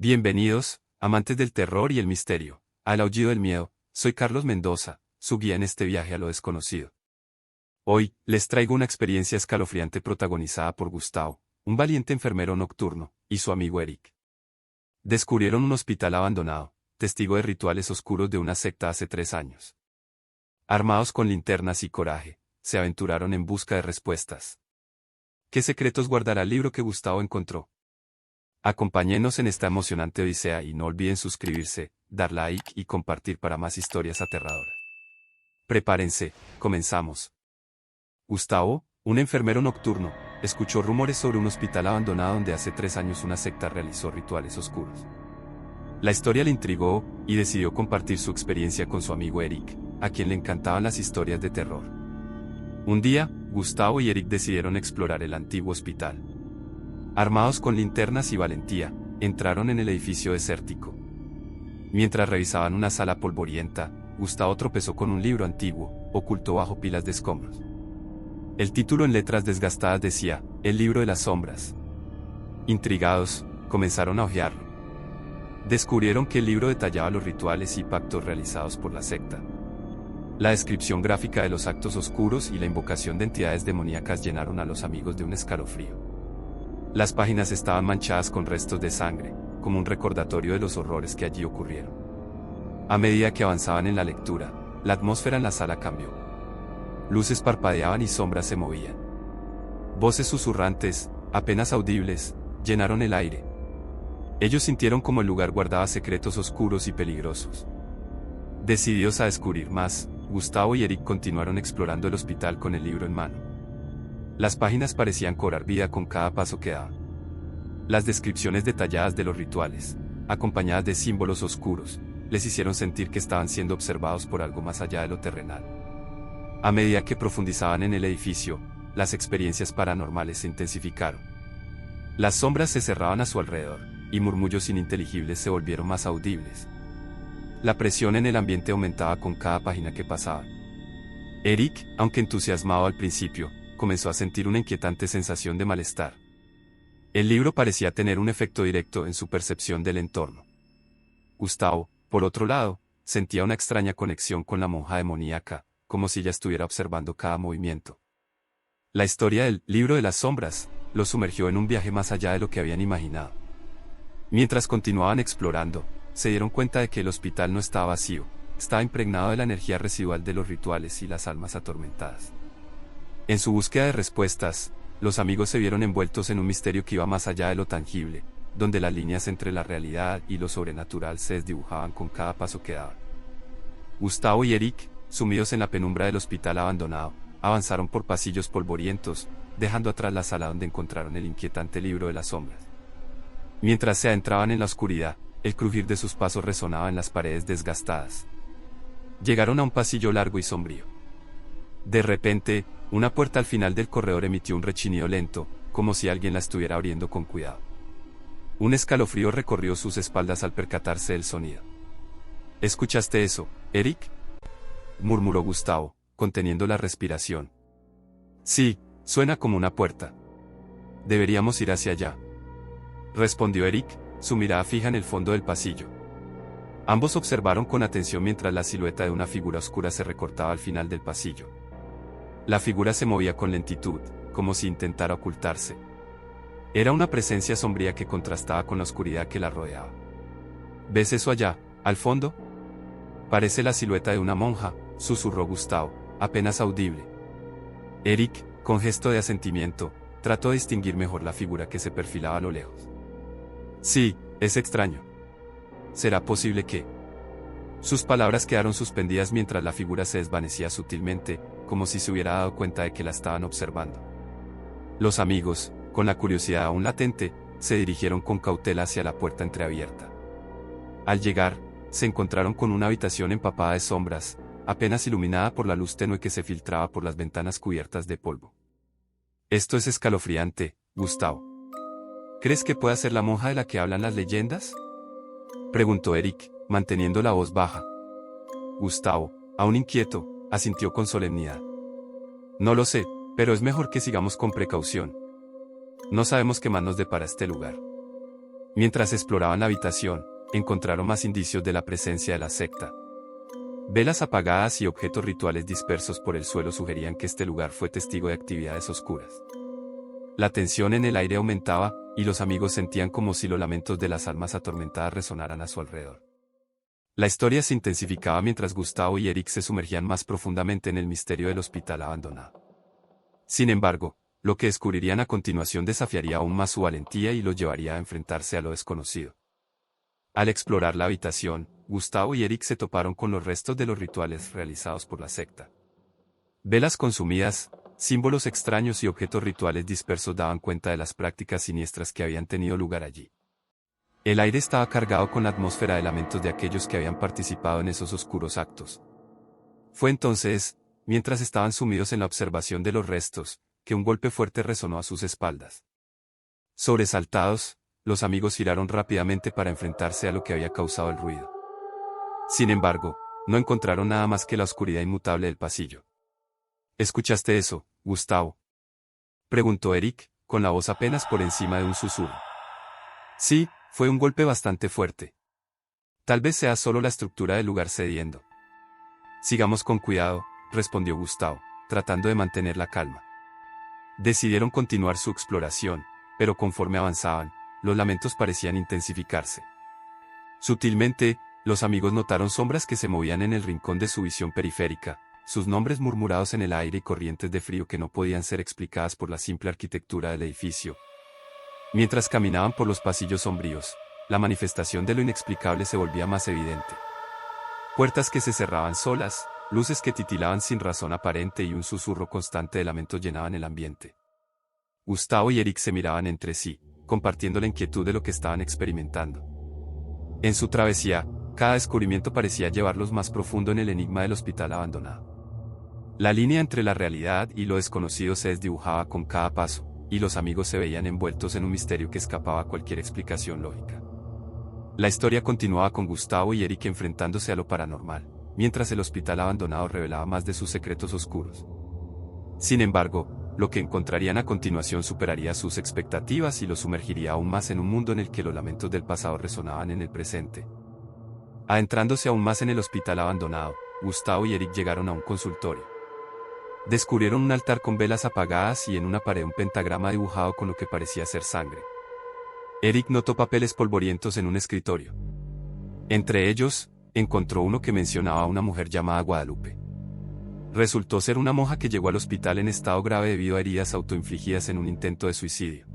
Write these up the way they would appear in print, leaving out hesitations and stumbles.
Bienvenidos, amantes del terror y el misterio, al Aullido del Miedo. Soy Carlos Mendoza, su guía en este viaje a lo desconocido. Hoy, les traigo una experiencia escalofriante protagonizada por Gustavo, un valiente enfermero nocturno, y su amigo Eric. Descubrieron un hospital abandonado, testigo de rituales oscuros de una secta hace 3 años. Armados con linternas y coraje, se aventuraron en busca de respuestas. ¿Qué secretos guardará el libro que Gustavo encontró? Acompáñenos en esta emocionante odisea y no olviden suscribirse, dar like y compartir para más historias aterradoras. Prepárense, comenzamos. Gustavo, un enfermero nocturno, escuchó rumores sobre un hospital abandonado donde hace 3 años una secta realizó rituales oscuros. La historia le intrigó, y decidió compartir su experiencia con su amigo Eric, a quien le encantaban las historias de terror. Un día, Gustavo y Eric decidieron explorar el antiguo hospital. Armados con linternas y valentía, entraron en el edificio desértico. Mientras revisaban una sala polvorienta, Gustavo tropezó con un libro antiguo, oculto bajo pilas de escombros. El título en letras desgastadas decía, El libro de las sombras. Intrigados, comenzaron a hojearlo. Descubrieron que el libro detallaba los rituales y pactos realizados por la secta. La descripción gráfica de los actos oscuros y la invocación de entidades demoníacas llenaron a los amigos de un escalofrío. Las páginas estaban manchadas con restos de sangre, como un recordatorio de los horrores que allí ocurrieron. A medida que avanzaban en la lectura, la atmósfera en la sala cambió. Luces parpadeaban y sombras se movían. Voces susurrantes, apenas audibles, llenaron el aire. Ellos sintieron como el lugar guardaba secretos oscuros y peligrosos. Decididos a descubrir más, Gustavo y Eric continuaron explorando el hospital con el libro en mano. Las páginas parecían cobrar vida con cada paso que daban. Las descripciones detalladas de los rituales, acompañadas de símbolos oscuros, les hicieron sentir que estaban siendo observados por algo más allá de lo terrenal. A medida que profundizaban en el edificio, las experiencias paranormales se intensificaron. Las sombras se cerraban a su alrededor, y murmullos ininteligibles se volvieron más audibles. La presión en el ambiente aumentaba con cada página que pasaba. Eric, aunque entusiasmado al principio, comenzó a sentir una inquietante sensación de malestar. El libro parecía tener un efecto directo en su percepción del entorno. Gustavo, por otro lado, sentía una extraña conexión con la monja demoníaca, como si ella estuviera observando cada movimiento. La historia del libro de las sombras los sumergió en un viaje más allá de lo que habían imaginado. Mientras continuaban explorando, se dieron cuenta de que el hospital no estaba vacío, estaba impregnado de la energía residual de los rituales y las almas atormentadas. En su búsqueda de respuestas, los amigos se vieron envueltos en un misterio que iba más allá de lo tangible, donde las líneas entre la realidad y lo sobrenatural se desdibujaban con cada paso que daban. Gustavo y Eric, sumidos en la penumbra del hospital abandonado, avanzaron por pasillos polvorientos, dejando atrás la sala donde encontraron el inquietante libro de las sombras. Mientras se adentraban en la oscuridad, el crujir de sus pasos resonaba en las paredes desgastadas. Llegaron a un pasillo largo y sombrío. De repente, una puerta al final del corredor emitió un rechinido lento, como si alguien la estuviera abriendo con cuidado. Un escalofrío recorrió sus espaldas al percatarse del sonido. ¿Escuchaste eso, Eric?, murmuró Gustavo, conteniendo la respiración. Sí, suena como una puerta. Deberíamos ir hacia allá, respondió Eric, su mirada fija en el fondo del pasillo. Ambos observaron con atención mientras la silueta de una figura oscura se recortaba al final del pasillo. La figura se movía con lentitud, como si intentara ocultarse. Era una presencia sombría que contrastaba con la oscuridad que la rodeaba. ¿Ves eso allá, al fondo? Parece la silueta de una monja, susurró Gustavo, apenas audible. Eric, con gesto de asentimiento, trató de distinguir mejor la figura que se perfilaba a lo lejos. Sí, es extraño. ¿Será posible que...? Sus palabras quedaron suspendidas mientras la figura se desvanecía sutilmente, como si se hubiera dado cuenta de que la estaban observando. Los amigos, con la curiosidad aún latente, se dirigieron con cautela hacia la puerta entreabierta. Al llegar, se encontraron con una habitación empapada de sombras, apenas iluminada por la luz tenue que se filtraba por las ventanas cubiertas de polvo. Esto es escalofriante, Gustavo. ¿Crees que pueda ser la monja de la que hablan las leyendas?, preguntó Eric, manteniendo la voz baja. Gustavo, aún inquieto, asintió con solemnidad. No lo sé, pero es mejor que sigamos con precaución. No sabemos qué más nos depara este lugar. Mientras exploraban la habitación, encontraron más indicios de la presencia de la secta. Velas apagadas y objetos rituales dispersos por el suelo sugerían que este lugar fue testigo de actividades oscuras. La tensión en el aire aumentaba, y los amigos sentían como si los lamentos de las almas atormentadas resonaran a su alrededor. La historia se intensificaba mientras Gustavo y Eric se sumergían más profundamente en el misterio del hospital abandonado. Sin embargo, lo que descubrirían a continuación desafiaría aún más su valentía y los llevaría a enfrentarse a lo desconocido. Al explorar la habitación, Gustavo y Eric se toparon con los restos de los rituales realizados por la secta. Velas consumidas, símbolos extraños y objetos rituales dispersos daban cuenta de las prácticas siniestras que habían tenido lugar allí. El aire estaba cargado con la atmósfera de lamentos de aquellos que habían participado en esos oscuros actos. Fue entonces, mientras estaban sumidos en la observación de los restos, que un golpe fuerte resonó a sus espaldas. Sobresaltados, los amigos giraron rápidamente para enfrentarse a lo que había causado el ruido. Sin embargo, no encontraron nada más que la oscuridad inmutable del pasillo. ¿Escuchaste eso, Gustavo?, preguntó Eric, con la voz apenas por encima de un susurro. Sí, fue un golpe bastante fuerte. Tal vez sea solo la estructura del lugar cediendo. Sigamos con cuidado, respondió Gustavo, tratando de mantener la calma. Decidieron continuar su exploración, pero conforme avanzaban, los lamentos parecían intensificarse. Sutilmente, los amigos notaron sombras que se movían en el rincón de su visión periférica, sus nombres murmurados en el aire y corrientes de frío que no podían ser explicadas por la simple arquitectura del edificio. Mientras caminaban por los pasillos sombríos, la manifestación de lo inexplicable se volvía más evidente. Puertas que se cerraban solas, luces que titilaban sin razón aparente y un susurro constante de lamentos llenaban el ambiente. Gustavo y Eric se miraban entre sí, compartiendo la inquietud de lo que estaban experimentando. En su travesía, cada descubrimiento parecía llevarlos más profundo en el enigma del hospital abandonado. La línea entre la realidad y lo desconocido se desdibujaba con cada paso, y los amigos se veían envueltos en un misterio que escapaba a cualquier explicación lógica. La historia continuaba con Gustavo y Eric enfrentándose a lo paranormal, mientras el hospital abandonado revelaba más de sus secretos oscuros. Sin embargo, lo que encontrarían a continuación superaría sus expectativas y los sumergiría aún más en un mundo en el que los lamentos del pasado resonaban en el presente. Adentrándose aún más en el hospital abandonado, Gustavo y Eric llegaron a un consultorio. Descubrieron un altar con velas apagadas y en una pared un pentagrama dibujado con lo que parecía ser sangre. Eric notó papeles polvorientos en un escritorio. Entre ellos, encontró uno que mencionaba a una mujer llamada Guadalupe. Resultó ser una monja que llegó al hospital en estado grave debido a heridas autoinfligidas en un intento de suicidio.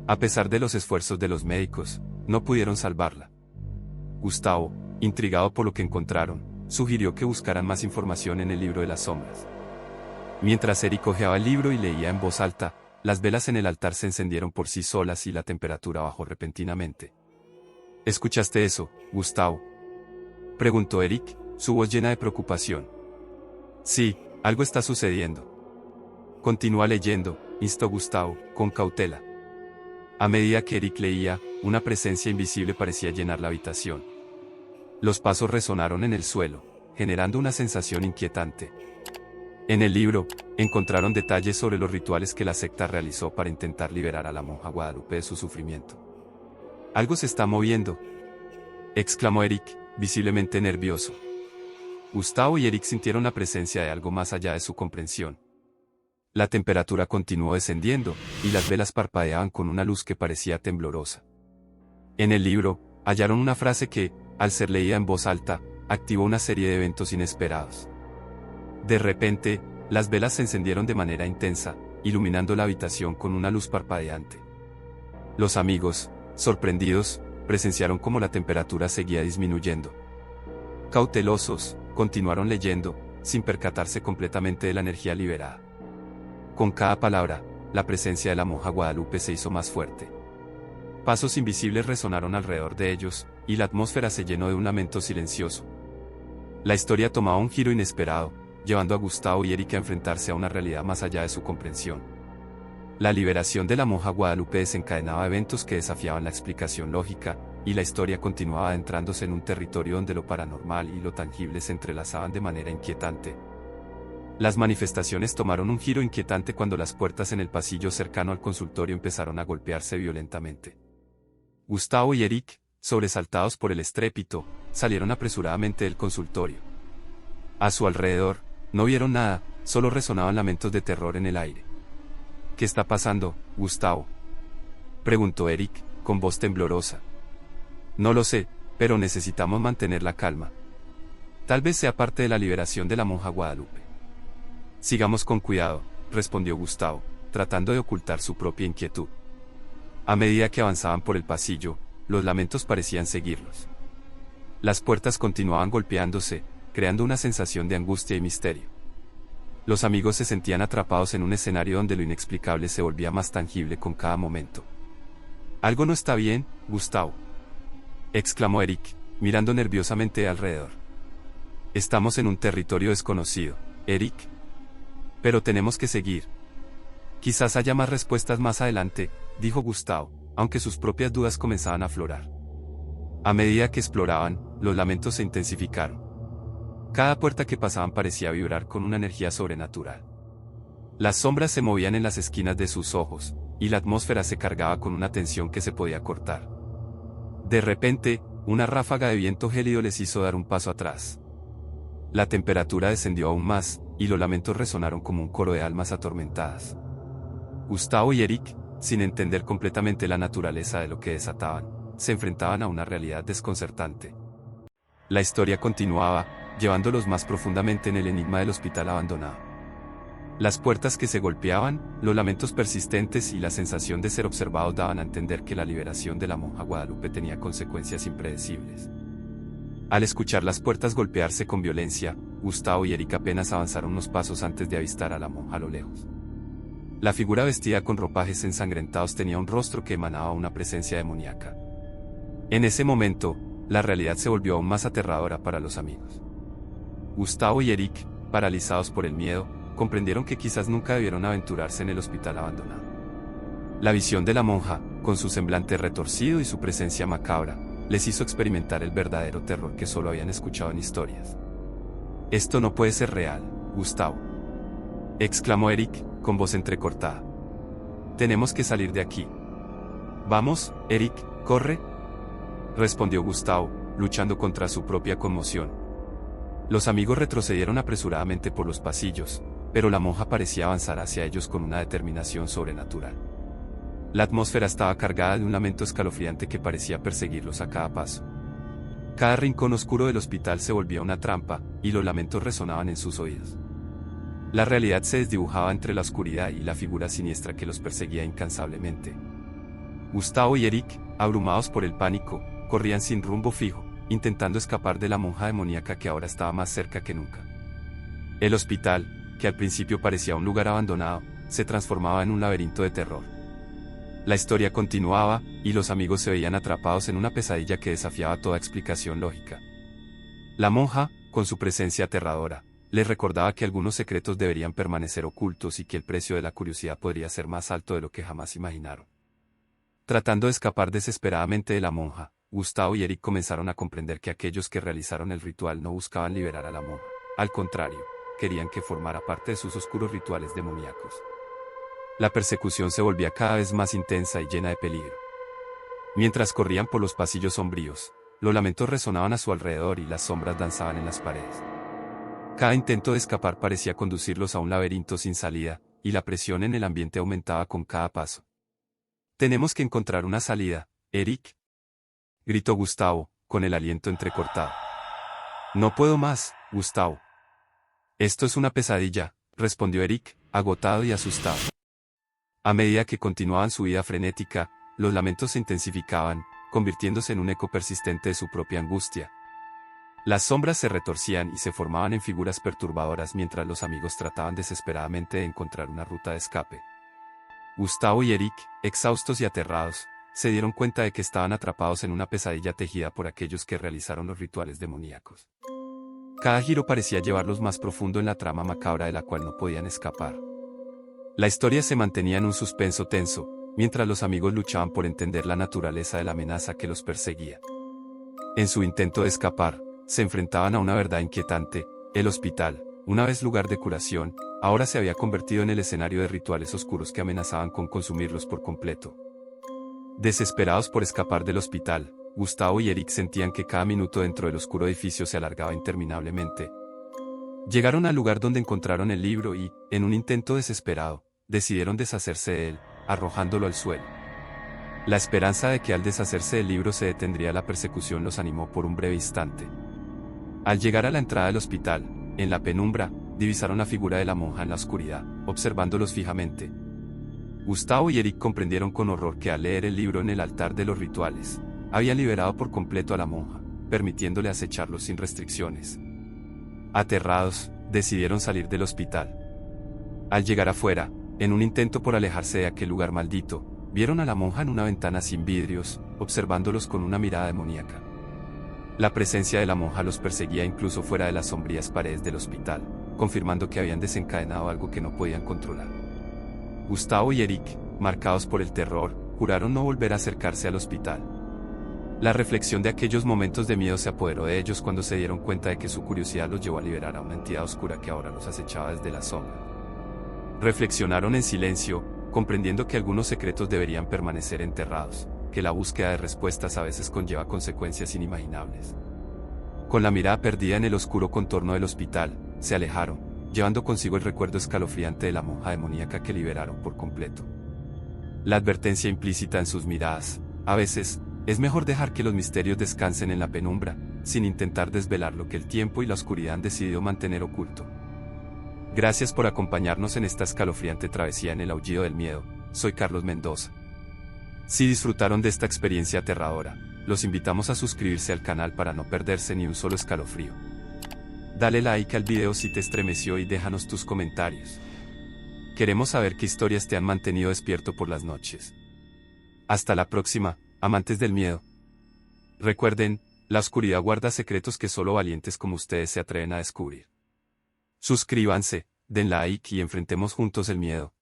A pesar de los esfuerzos de los médicos, no pudieron salvarla. Gustavo, intrigado por lo que encontraron, sugirió que buscaran más información en el libro de las sombras. Mientras Eric hojeaba el libro y leía en voz alta, las velas en el altar se encendieron por sí solas y la temperatura bajó repentinamente. ¿Escuchaste eso, Gustavo?, preguntó Eric, su voz llena de preocupación. Sí, algo está sucediendo. Continúa leyendo, instó Gustavo, con cautela. A medida que Eric leía, una presencia invisible parecía llenar la habitación. Los pasos resonaron en el suelo, generando una sensación inquietante. En el libro, encontraron detalles sobre los rituales que la secta realizó para intentar liberar a la monja Guadalupe de su sufrimiento. «Algo se está moviendo», exclamó Eric, visiblemente nervioso. Gustavo y Eric sintieron la presencia de algo más allá de su comprensión. La temperatura continuó descendiendo, y las velas parpadeaban con una luz que parecía temblorosa. En el libro, hallaron una frase que, al ser leída en voz alta, activó una serie de eventos inesperados. De repente, las velas se encendieron de manera intensa, iluminando la habitación con una luz parpadeante. Los amigos, sorprendidos, presenciaron cómo la temperatura seguía disminuyendo. Cautelosos, continuaron leyendo, sin percatarse completamente de la energía liberada. Con cada palabra, la presencia de la monja Guadalupe se hizo más fuerte. Pasos invisibles resonaron alrededor de ellos, y la atmósfera se llenó de un lamento silencioso. La historia tomaba un giro inesperado, llevando a Gustavo y Eric a enfrentarse a una realidad más allá de su comprensión. La liberación de la monja Guadalupe desencadenaba eventos que desafiaban la explicación lógica, y la historia continuaba adentrándose en un territorio donde lo paranormal y lo tangible se entrelazaban de manera inquietante. Las manifestaciones tomaron un giro inquietante cuando las puertas en el pasillo cercano al consultorio empezaron a golpearse violentamente. Gustavo y Eric, sobresaltados por el estrépito, salieron apresuradamente del consultorio. A su alrededor, no vieron nada, solo resonaban lamentos de terror en el aire. ¿Qué está pasando, Gustavo?, preguntó Eric, con voz temblorosa. No lo sé, pero necesitamos mantener la calma. Tal vez sea parte de la liberación de la monja Guadalupe. Sigamos con cuidado, respondió Gustavo, tratando de ocultar su propia inquietud. A medida que avanzaban por el pasillo, los lamentos parecían seguirlos. Las puertas continuaban golpeándose, creando una sensación de angustia y misterio. Los amigos se sentían atrapados en un escenario donde lo inexplicable se volvía más tangible con cada momento. «Algo no está bien, Gustavo», exclamó Eric, mirando nerviosamente alrededor. «Estamos en un territorio desconocido, Eric. Pero tenemos que seguir. Quizás haya más respuestas más adelante», dijo Gustavo, aunque sus propias dudas comenzaban a aflorar. A medida que exploraban, los lamentos se intensificaron. Cada puerta que pasaban parecía vibrar con una energía sobrenatural. Las sombras se movían en las esquinas de sus ojos, y la atmósfera se cargaba con una tensión que se podía cortar. De repente, una ráfaga de viento gélido les hizo dar un paso atrás. La temperatura descendió aún más, y los lamentos resonaron como un coro de almas atormentadas. Gustavo y Eric, sin entender completamente la naturaleza de lo que desataban, se enfrentaban a una realidad desconcertante. La historia continuaba, llevándolos más profundamente en el enigma del hospital abandonado. Las puertas que se golpeaban, los lamentos persistentes y la sensación de ser observados daban a entender que la liberación de la monja Guadalupe tenía consecuencias impredecibles. Al escuchar las puertas golpearse con violencia, Gustavo y Eric apenas avanzaron unos pasos antes de avistar a la monja a lo lejos. La figura vestida con ropajes ensangrentados tenía un rostro que emanaba una presencia demoníaca. En ese momento, la realidad se volvió aún más aterradora para los amigos. Gustavo y Eric, paralizados por el miedo, comprendieron que quizás nunca debieron aventurarse en el hospital abandonado. La visión de la monja, con su semblante retorcido y su presencia macabra, les hizo experimentar el verdadero terror que solo habían escuchado en historias. «Esto no puede ser real, Gustavo», exclamó Eric, con voz entrecortada. «Tenemos que salir de aquí». «Vamos, Eric, corre», respondió Gustavo, luchando contra su propia conmoción. Los amigos retrocedieron apresuradamente por los pasillos, pero la monja parecía avanzar hacia ellos con una determinación sobrenatural. La atmósfera estaba cargada de un lamento escalofriante que parecía perseguirlos a cada paso. Cada rincón oscuro del hospital se volvía una trampa, y los lamentos resonaban en sus oídos. La realidad se desdibujaba entre la oscuridad y la figura siniestra que los perseguía incansablemente. Gustavo y Eric, abrumados por el pánico, corrían sin rumbo fijo, intentando escapar de la monja demoníaca que ahora estaba más cerca que nunca. El hospital, que al principio parecía un lugar abandonado, se transformaba en un laberinto de terror. La historia continuaba, y los amigos se veían atrapados en una pesadilla que desafiaba toda explicación lógica. La monja, con su presencia aterradora, les recordaba que algunos secretos deberían permanecer ocultos y que el precio de la curiosidad podría ser más alto de lo que jamás imaginaron. Tratando de escapar desesperadamente de la monja, Gustavo y Eric comenzaron a comprender que aquellos que realizaron el ritual no buscaban liberar a la monja. Al contrario, querían que formara parte de sus oscuros rituales demoníacos. La persecución se volvía cada vez más intensa y llena de peligro. Mientras corrían por los pasillos sombríos, los lamentos resonaban a su alrededor y las sombras danzaban en las paredes. Cada intento de escapar parecía conducirlos a un laberinto sin salida, y la presión en el ambiente aumentaba con cada paso. «Tenemos que encontrar una salida, Eric», gritó Gustavo, con el aliento entrecortado. «No puedo más, Gustavo». «Esto es una pesadilla», respondió Eric, agotado y asustado. A medida que continuaban su vida frenética, los lamentos se intensificaban, convirtiéndose en un eco persistente de su propia angustia. Las sombras se retorcían y se formaban en figuras perturbadoras mientras los amigos trataban desesperadamente de encontrar una ruta de escape. Gustavo y Eric, exhaustos y aterrados, se dieron cuenta de que estaban atrapados en una pesadilla tejida por aquellos que realizaron los rituales demoníacos. Cada giro parecía llevarlos más profundo en la trama macabra de la cual no podían escapar. La historia se mantenía en un suspenso tenso, mientras los amigos luchaban por entender la naturaleza de la amenaza que los perseguía. En su intento de escapar, se enfrentaban a una verdad inquietante: el hospital, una vez lugar de curación, ahora se había convertido en el escenario de rituales oscuros que amenazaban con consumirlos por completo. Desesperados por escapar del hospital, Gustavo y Eric sentían que cada minuto dentro del oscuro edificio se alargaba interminablemente. Llegaron al lugar donde encontraron el libro y, en un intento desesperado, decidieron deshacerse de él, arrojándolo al suelo. La esperanza de que al deshacerse del libro se detendría la persecución los animó por un breve instante. Al llegar a la entrada del hospital, en la penumbra, divisaron la figura de la monja en la oscuridad, observándolos fijamente. Gustavo y Eric comprendieron con horror que al leer el libro en el altar de los rituales, habían liberado por completo a la monja, permitiéndole acecharlos sin restricciones. Aterrados, decidieron salir del hospital. Al llegar afuera, en un intento por alejarse de aquel lugar maldito, vieron a la monja en una ventana sin vidrios, observándolos con una mirada demoníaca. La presencia de la monja los perseguía incluso fuera de las sombrías paredes del hospital, confirmando que habían desencadenado algo que no podían controlar. Gustavo y Eric, marcados por el terror, juraron no volver a acercarse al hospital. La reflexión de aquellos momentos de miedo se apoderó de ellos cuando se dieron cuenta de que su curiosidad los llevó a liberar a una entidad oscura que ahora los acechaba desde la sombra. Reflexionaron en silencio, comprendiendo que algunos secretos deberían permanecer enterrados, que la búsqueda de respuestas a veces conlleva consecuencias inimaginables. Con la mirada perdida en el oscuro contorno del hospital, se alejaron, llevando consigo el recuerdo escalofriante de la monja demoníaca que liberaron por completo. La advertencia implícita en sus miradas, a veces, es mejor dejar que los misterios descansen en la penumbra, sin intentar desvelar lo que el tiempo y la oscuridad han decidido mantener oculto. Gracias por acompañarnos en esta escalofriante travesía en el aullido del miedo. Soy Carlos Mendoza. Si disfrutaron de esta experiencia aterradora, los invitamos a suscribirse al canal para no perderse ni un solo escalofrío. Dale like al video si te estremeció y déjanos tus comentarios. Queremos saber qué historias te han mantenido despierto por las noches. Hasta la próxima, amantes del miedo. Recuerden, la oscuridad guarda secretos que solo valientes como ustedes se atreven a descubrir. Suscríbanse, den like y enfrentemos juntos el miedo.